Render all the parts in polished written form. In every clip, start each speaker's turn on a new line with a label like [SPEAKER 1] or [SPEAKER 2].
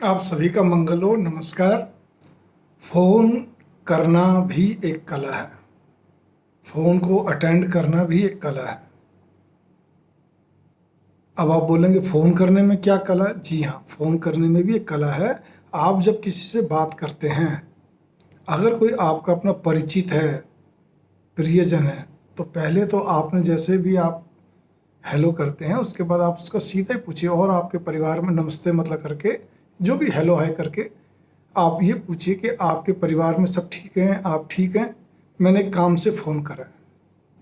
[SPEAKER 1] आप सभी का मंगल हो। नमस्कार। फ़ोन करना भी एक कला है। फ़ोन को अटेंड करना भी एक कला है। अब आप बोलेंगे फ़ोन करने में क्या कला? जी हाँ, फ़ोन करने में भी एक कला है। आप जब किसी से बात करते हैं, अगर कोई आपका अपना परिचित है, प्रियजन है, तो पहले तो आपने जैसे भी आप हेलो करते हैं, उसके बाद आप उसका सीधा ही पूछिए और आपके परिवार में नमस्ते मतलब करके, जो भी हेलो है करके आप ये पूछिए कि आपके परिवार में सब ठीक हैं, आप ठीक हैं? मैंने एक काम से फ़ोन करा है।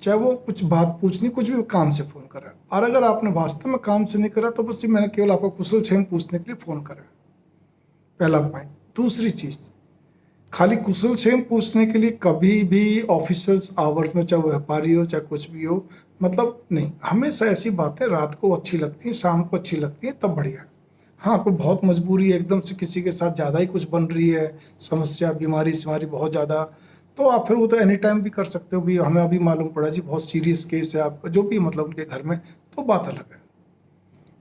[SPEAKER 1] चाहे वो कुछ बात पूछनी, कुछ भी काम से फ़ोन करा है। और अगर आपने वास्तव में काम से नहीं करा तो बस ये मैंने केवल आपका कुशल क्षेम पूछने के लिए फ़ोन करा है। पहला पॉइंट। दूसरी चीज़, खाली कुशल क्षेम पूछने के लिए कभी भी ऑफिशियल्स आवर्स में, चाहे वो व्यापारी हो चाहे कुछ भी हो, मतलब नहीं। हमेशा ऐसी बातें रात को अच्छी लगती हैं, शाम को अच्छी लगती हैं, तब बढ़िया है। हाँ, कोई बहुत मजबूरी है, एकदम से किसी के साथ ज़्यादा ही कुछ बन रही है, समस्या, बीमारी सिमारी बहुत ज़्यादा, तो आप फिर वो तो एनी टाइम भी कर सकते हो। भी हमें अभी मालूम पड़ा जी बहुत सीरियस केस है आपका, जो भी मतलब उनके घर में, तो बात अलग है।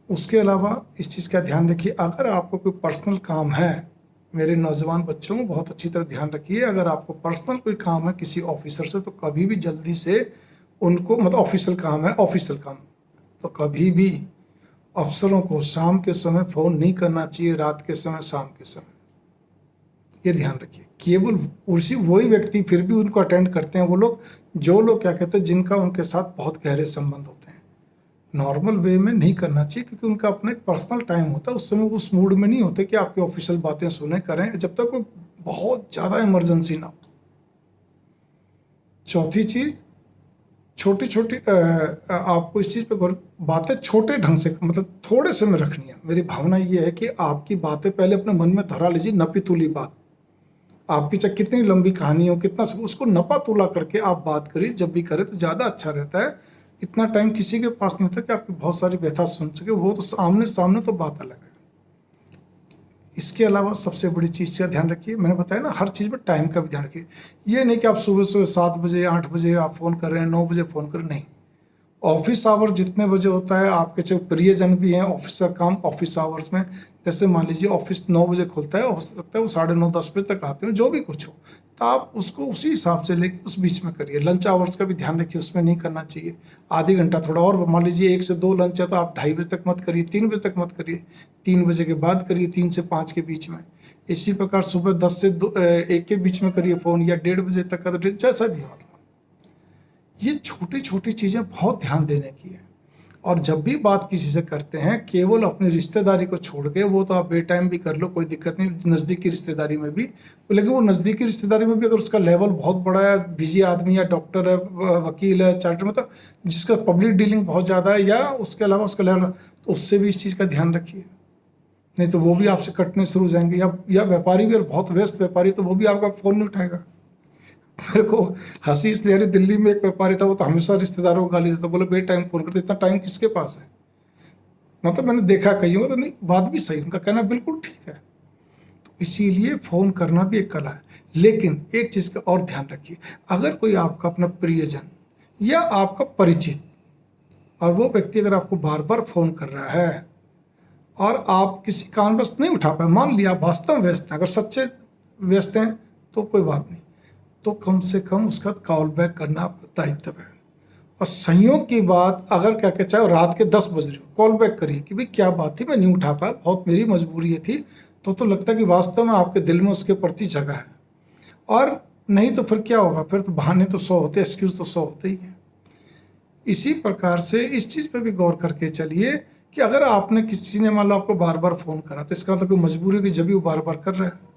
[SPEAKER 1] उसके अलावा इस चीज़ का ध्यान रखिए, अगर आपको कोई पर्सनल काम है, मेरे नौजवान बच्चों को बहुत अच्छी तरह ध्यान रखिए, अगर आपको पर्सनल कोई काम है किसी ऑफिसर से, तो कभी भी जल्दी से उनको, मतलब ऑफिशियल काम है, ऑफिशियल काम, तो कभी भी अफसरों को शाम के समय फ़ोन नहीं करना चाहिए, रात के समय, शाम के समय। ये ध्यान रखिए। केवल उसी वही व्यक्ति फिर भी उनको अटेंड करते हैं, वो लोग, जो लोग क्या कहते हैं, जिनका उनके साथ बहुत गहरे संबंध होते हैं। नॉर्मल वे में नहीं करना चाहिए, क्योंकि उनका अपना एक पर्सनल टाइम होता है। उस समय वो उस मूड में नहीं होते कि आपकी ऑफिशियल बातें सुने करें, जब तक वो बहुत ज़्यादा इमरजेंसी ना हो। चौथी चीज़, छोटी छोटी आपको इस चीज़ पे गौर, बातें छोटे ढंग से, मतलब थोड़े से में रखनी है। मेरी भावना ये है कि आपकी बातें पहले अपने मन में धरा लीजिए, नपी तुली बात। आपकी चाहे कितनी लंबी कहानी हो, कितना सब, उसको नपा तुला करके आप बात करिए। जब भी करें तो ज़्यादा अच्छा रहता है। इतना टाइम किसी के पास नहीं होता कि आपकी बहुत सारी व्यथा सुन सके, वो तो सामने सामने तो बात अलग है। इसके अलावा सबसे बड़ी चीज़ का ध्यान रखिए, मैंने बताया ना, हर चीज़ में टाइम का भी ध्यान रखिए। ये नहीं कि आप सुबह सुबह 7 बजे 8 बजे आप फ़ोन कर रहे हैं, 9 बजे फ़ोन कर रहे हैं, नहीं। ऑफिस आवर जितने बजे होता है, आपके चाहे प्रियजन भी हैं, ऑफिस का काम ऑफिस आवर्स में, जैसे मान लीजिए ऑफिस 9 बजे खुलता है, हो सकता है वो 9:30 10 बजे तक आते हो, जो भी कुछ हो, तो आप उसको उसी हिसाब से लेके उस बीच में करिए। लंच आवर्स का भी ध्यान रखिए, उसमें नहीं करना चाहिए। आधी घंटा थोड़ा और, मान लीजिए 1 से 2 लंच है, तो आप 2:30 बजे तक मत करिए, 3 बजे तक मत करिए, 3 बजे के बाद करिए, 3 से 5 के बीच में। इसी प्रकार सुबह 10 से 1 के बीच में करिए फ़ोन, या 1:30 बजे तक का, तो जैसा भी है, मतलब ये छोटी छोटी चीज़ें बहुत ध्यान देने की है। और जब भी बात किसी से करते हैं, केवल अपनी रिश्तेदारी को छोड़ के, वो तो आप बे टाइम भी कर लो, कोई दिक्कत नहीं, नज़दीकी रिश्तेदारी में भी, लेकिन वो नज़दीकी रिश्तेदारी में भी अगर उसका लेवल बहुत बड़ा है, बिजी आदमी या डॉक्टर है, वकील है, चार्टर, मतलब जिसका पब्लिक डीलिंग बहुत ज़्यादा है, या उसके अलावा उसका लेवल, तो उससे भी इस चीज़ का ध्यान रखिए। नहीं तो वो भी आपसे कटने शुरू हो जाएंगे, या व्यापारी भी, और बहुत व्यस्त व्यापारी, तो वो भी आपका फ़ोन नहीं उठाएगा। मेरे को हंसी इसलिए आ रही, दिल्ली में एक व्यापारी था, वो तो हमेशा रिश्तेदारों को गाली देता, बोले बे टाइम फोन करते, इतना टाइम किसके पास है? मतलब मैंने देखा कहीं हो, तो नहीं, बात भी सही, उनका कहना बिल्कुल ठीक है। तो इसीलिए फ़ोन करना भी एक कला है। लेकिन एक चीज़ का और ध्यान रखिए, अगर कोई आपका अपना प्रियजन या आपका परिचित, और वो व्यक्ति अगर आपको बार बार फ़ोन कर रहा है और आप किसी कारणवश नहीं उठा पाए, मान लिया आप वास्तव में व्यस्त हैं, अगर सच्चे व्यस्त हैं तो कोई बात नहीं, तो कम से कम उसका कॉल बैक करना आपका दायित्व है। और संयोग की बात, अगर क्या कहते चाहे रात के 10 बज रहे हो, कॉल बैक करिए कि भाई क्या बात थी, मैं नहीं उठा पाया, बहुत मेरी मजबूरी ये थी, तो लगता है कि वास्तव में आपके दिल में उसके प्रति जगह है। और नहीं तो फिर क्या होगा, फिर तो बहाने तो 100 होते, एक्सक्यूज तो 100 होते ही हैं। इसी प्रकार से इस चीज़ पे भी गौर करके चलिए कि अगर आपने किसी ने मान लो आपको बार बार फ़ोन करा, तो इसका मतलब कोई मजबूरी की, जब भी वो बार बार कर रहे हैं।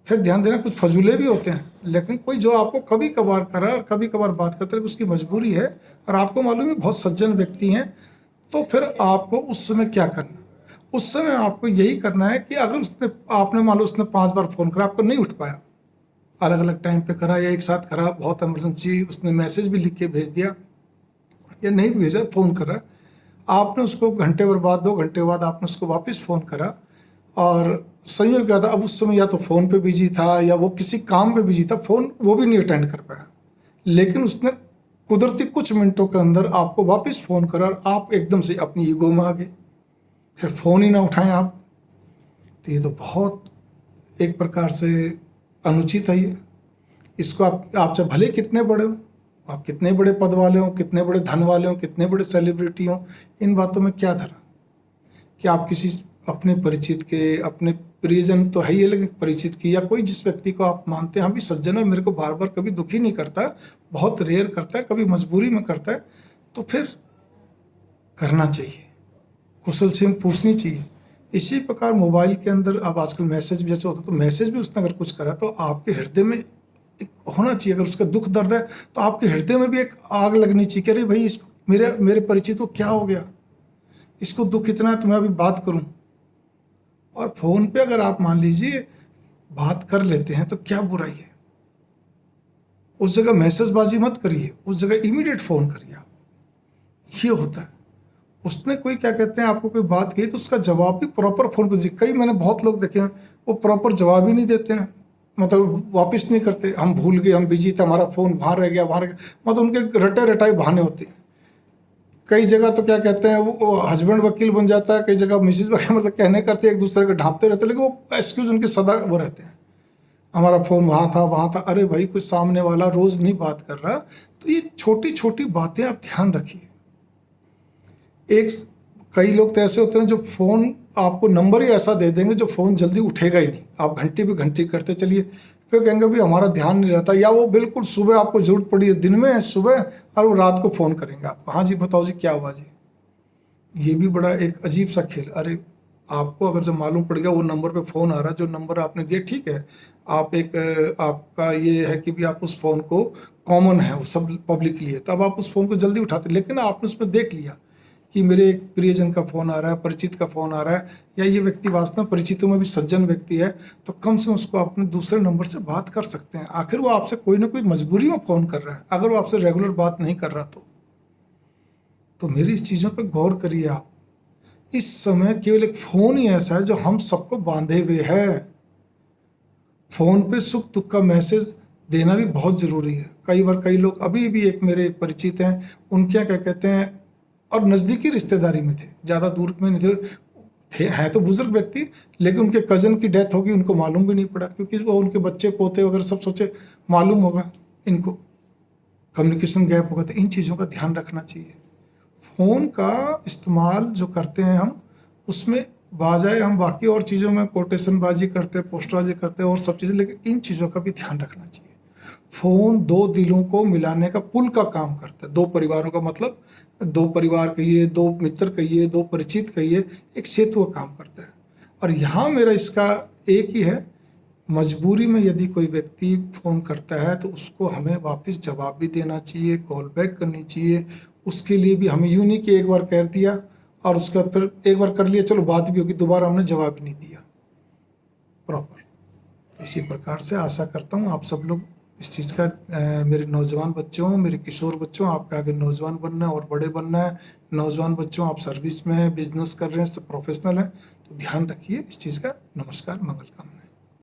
[SPEAKER 1] फिर ध्यान देना, कुछ फजूले भी होते हैं, लेकिन कोई जो आपको कभी कभार करा और कभी कभार बात करता है, उसकी मजबूरी है, और आपको मालूम है बहुत सज्जन व्यक्ति हैं, तो फिर आपको उस समय क्या करना, उस समय आपको यही करना है कि अगर उसने, आपने मान लो उसने 5 बार फ़ोन करा, आपको नहीं उठ पाया, अलग अलग टाइम पे करा या एक साथ करा, बहुत इमरजेंसी, उसने मैसेज भी लिख के भेज दिया या नहीं भेजा, फ़ोन करा, आपने उसको घंटे भर बाद, 2 घंटे बाद आपने उसको वापस फ़ोन करा, और संयोग क्या था, अब उस समय या तो फ़ोन पे बिजी था या वो किसी काम पे बिजी था, फ़ोन वो भी नहीं अटेंड कर पाया, लेकिन उसने कुदरती कुछ मिनटों के अंदर आपको वापस फ़ोन करा, और आप एकदम से अपनी ईगो में आ गए, फिर फ़ोन ही ना उठाएं आप। तो ये तो बहुत एक प्रकार से अनुचित है ये। इसको आप चाहे भले कितने बड़े हो, आप कितने बड़े पद वाले हो, कितने बड़े धन वाले हो, कितने बड़े सेलिब्रिटी हो, इन बातों में क्या धरा कि आप किसी अपने परिचित के, अपने प्रियजन तो है ही है, लेकिन परिचित की या कोई जिस व्यक्ति को आप मानते हैं हाँ भी सज्जन है, मेरे को बार बार कभी दुखी नहीं करता, बहुत रेयर करता है, कभी मजबूरी में करता है, तो फिर करना चाहिए, कुशल से पूछनी चाहिए। इसी प्रकार मोबाइल के अंदर अब आजकल मैसेज भी जैसे होता है, तो मैसेज भी उसने अगर कुछ करा तो आपके हृदय में एक होना चाहिए, अगर उसका दुख दर्द है तो आपके हृदय में भी एक आग लगनी चाहिए कि अरे भाई इसको मेरे परिचित को क्या हो गया, इसको दुख इतना है तो मैं अभी बात करूं। और फोन पे अगर आप मान लीजिए बात कर लेते हैं तो क्या बुराई है, उस जगह मैसेजबाजी मत करिए, उस जगह इमीडिएट फोन करिए आप। ये होता है, उसने कोई क्या कहते हैं आपको कोई बात कही तो उसका जवाब भी प्रॉपर फोन पे दीजिए। कई मैंने बहुत लोग देखे हैं वो प्रॉपर जवाब ही नहीं देते हैं, मतलब वापस नहीं करते, हम भूल गए, हम बिजी थे, हमारा फोन वहाँ रह गया, वहाँ रह गया, मतलब उनके रटे रटाई बहाने होते हैं। कई जगह तो क्या कहते हैं वो हस्बैंड वकील बन जाता है, कई जगह मिसेज वकील, मतलब कहने करते एक दूसरे को ढांपते रहते हैं, लेकिन वो एक्सक्यूज उनके सदा वो रहते हैं, हमारा फ़ोन वहाँ था वहाँ था। अरे भाई कोई सामने वाला रोज़ नहीं बात कर रहा, तो ये छोटी छोटी बातें आप ध्यान रखिए। एक कई लोग तो ऐसे होते हैं जो फ़ोन आपको नंबर ही ऐसा दे देंगे जो फ़ोन जल्दी उठेगा ही नहीं, आप घंटी पे घंटी करते चलिए, फिर कहेंगे भी हमारा ध्यान नहीं रहता, या वो बिल्कुल सुबह आपको जरूरत पड़ी है दिन में सुबह और वो रात को फ़ोन करेंगे आपको, हाँ जी बताओ जी क्या आवाज़ है। ये भी बड़ा एक अजीब सा खेल। अरे आपको अगर जब मालूम पड़ गया वो नंबर पे फ़ोन आ रहा है, जो नंबर आपने दिया ठीक है, आप एक आपका ये है कि भी आप उस फ़ोन को कॉमन है, वो सब पब्लिकली है, तब आप उस फ़ोन को जल्दी उठाते, लेकिन आपने उसमें देख लिया कि मेरे एक प्रियजन का फ़ोन आ रहा है, परिचित का फ़ोन आ रहा है, या ये व्यक्ति वास्तव में परिचितों में भी सज्जन व्यक्ति है, तो कम से कम उसको अपने दूसरे नंबर से बात कर सकते हैं। आखिर वो आपसे कोई ना कोई मजबूरी में फ़ोन कर रहा है, अगर वो आपसे रेगुलर बात नहीं कर रहा तो मेरी इस चीज़ों पर गौर करिए आप। इस समय केवल एक फ़ोन ही ऐसा है जो हम सबको बांधे हुए है। फ़ोन पे सुख दुख का मैसेज देना भी बहुत ज़रूरी है। कई बार कई लोग, अभी भी एक मेरे परिचित हैं, उनके यहाँ क्या कहते हैं, और नज़दीकी रिश्तेदारी में थे, ज़्यादा दूर में नहीं थे हैं तो बुजुर्ग व्यक्ति, लेकिन उनके कज़न की डेथ होगी, उनको मालूम भी नहीं पड़ा, क्योंकि वो उनके बच्चे पोते वगैरह सब सोचे मालूम होगा इनको, कम्युनिकेशन गैप होगा। तो इन चीज़ों का ध्यान रखना चाहिए। फ़ोन का इस्तेमाल जो करते हैं हम, उसमें बाजाए हम बाकी और चीज़ों में कोटेशनबाजी करते हैं, पोस्टरबाजी करते हैं और सब चीज़ें, लेकिन इन चीज़ों का भी ध्यान रखना चाहिए। फ़ोन दो दिलों को मिलाने का पुल का काम करता है, दो परिवारों का, मतलब दो परिवार कहिए, दो मित्र कहिए, दो परिचित कहिए, एक सेतु का काम करता है। और यहाँ मेरा इसका एक ही है, मजबूरी में यदि कोई व्यक्ति फ़ोन करता है तो उसको हमें वापस जवाब भी देना चाहिए, कॉल बैक करनी चाहिए। उसके लिए भी हमें यूँ नहीं कि एक बार कर दिया और उसके बाद फिर एक बार कर लिया चलो बात भी होगी, दोबारा हमने जवाब भी नहीं दिया प्रॉपर। इसी प्रकार से आशा करता हूँ आप सब लोग इस चीज़ का, मेरे नौजवान बच्चों, मेरे किशोर बच्चों, आपका आगे नौजवान बनना है और बड़े बनना है। नौजवान बच्चों आप सर्विस में हैं, बिजनेस कर रहे हैं, सब प्रोफेशनल हैं, तो ध्यान रखिए इस चीज़ का। नमस्कार, मंगल कामना।